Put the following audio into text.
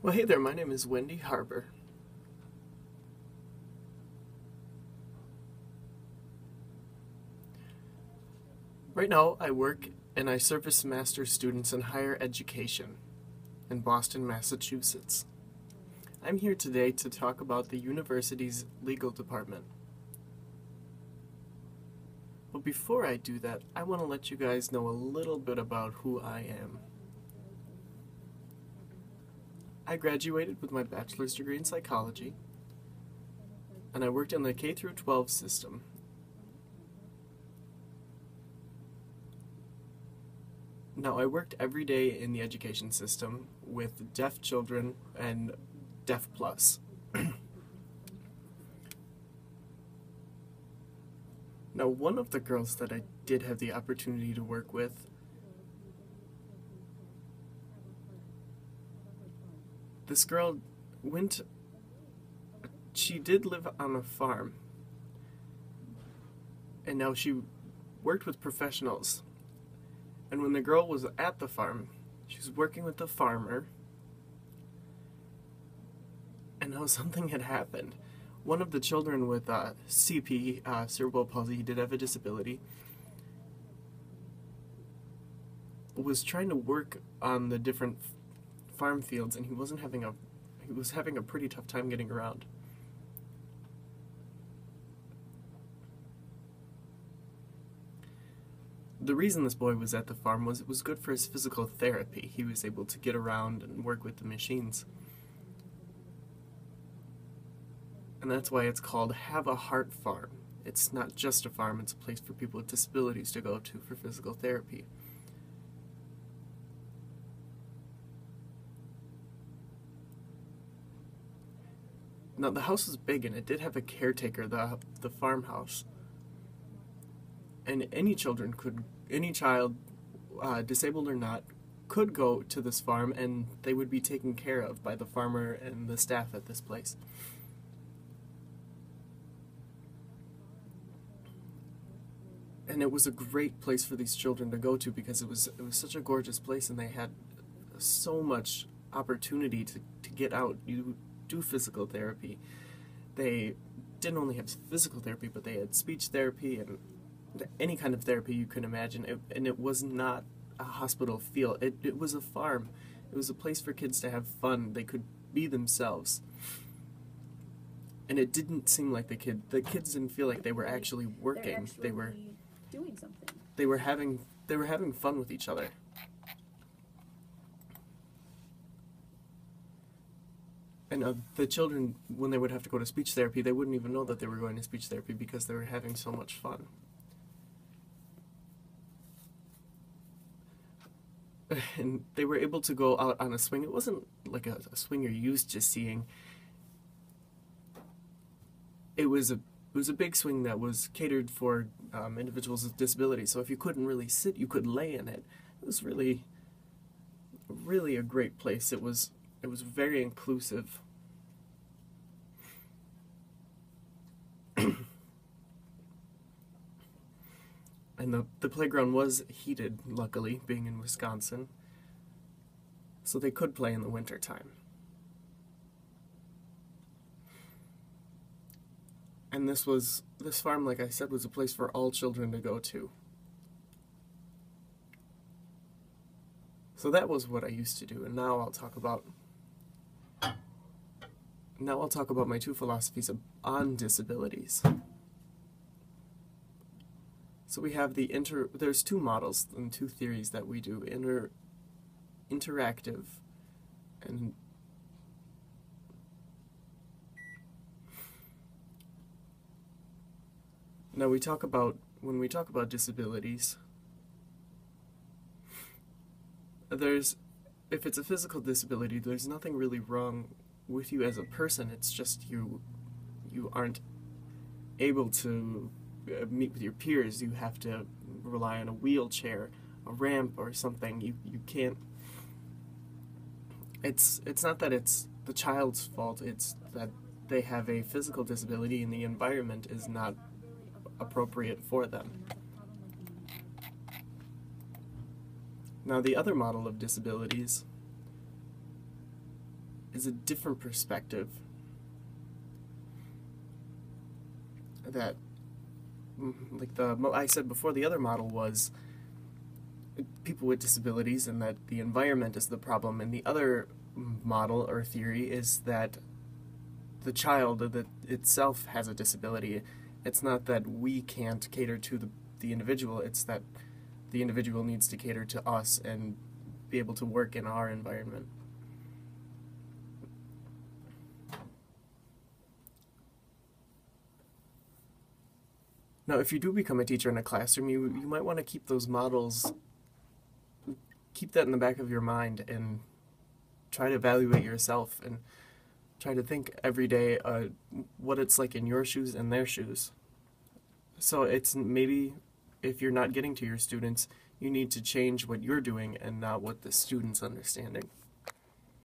Well, hey there, my name is Wendy Harbor. Right now, I work and I service master's students in higher education in Boston, Massachusetts. I'm here today to talk about the university's legal department. But before I do that, I want to let you guys know a little bit about who I am. I graduated with my bachelor's degree in psychology, and I worked in the K through 12 system. Now, I worked every day in the education system with deaf children and Deaf Plus. Now, one of the girls that I did have the opportunity to work with, this girl she did live on a farm, and now she worked with professionals. And when the girl was at the farm, she was working with the farmer, and now something had happened. One of the children with CP, cerebral palsy, he did have a disability, was trying to work on the different farm fields, and he was having a pretty tough time getting around. The reason this boy was at the farm was it was good for his physical therapy. He was able to get around and work with the machines. And that's why it's called Have a Heart Farm. It's not just a farm, it's a place for people with disabilities to go to for physical therapy. Now, the house was big, and it did have a caretaker, the farmhouse. And any child, disabled or not, could go to this farm, and they would be taken care of by the farmer and the staff at this place. And it was a great place for these children to go to because it was such a gorgeous place, and they had so much opportunity to get out. You do physical therapy. They didn't only have physical therapy, but they had speech therapy and any kind of therapy you can imagine. And it was not a hospital feel. It was a farm. It was a place for kids to have fun. They could be themselves. And it didn't seem like the kids didn't feel like they were actually working. They were doing something. They were having fun with each other. And the children, when they would have to go to speech therapy, they wouldn't even know that they were going to speech therapy because they were having so much fun. And they were able to go out on a swing. It wasn't like a swing you're used to seeing. It was a big swing that was catered for individuals with disabilities. So if you couldn't really sit, you could lay in it. It was really a great place. It was very inclusive. And the playground was heated, luckily, being in Wisconsin. So they could play in the winter time. And this farm, like I said, was a place for all children to go to. So that was what I used to do, and now I'll talk about my two philosophies on disabilities. So we have there's two models and two theories that we do, interactive and now when we talk about disabilities, if it's a physical disability, there's nothing really wrong with you as a person. It's just you aren't able to meet with your peers. You have to rely on a wheelchair, a ramp, or something. You can't. It's not that it's the child's fault. It's that they have a physical disability and the environment is not appropriate for them. Now, the other model of disabilities is a different perspective that, like I said before, the other model was people with disabilities and that the environment is the problem, and the other model or theory is that the child that itself has a disability. It's not that we can't cater to the individual, it's that the individual needs to cater to us and be able to work in our environment. Now, if you do become a teacher in a classroom, you might want to keep those models, keep that in the back of your mind and try to evaluate yourself and try to think every day what it's like in your shoes and their shoes. So it's maybe if you're not getting to your students, you need to change what you're doing and not what the student's understanding.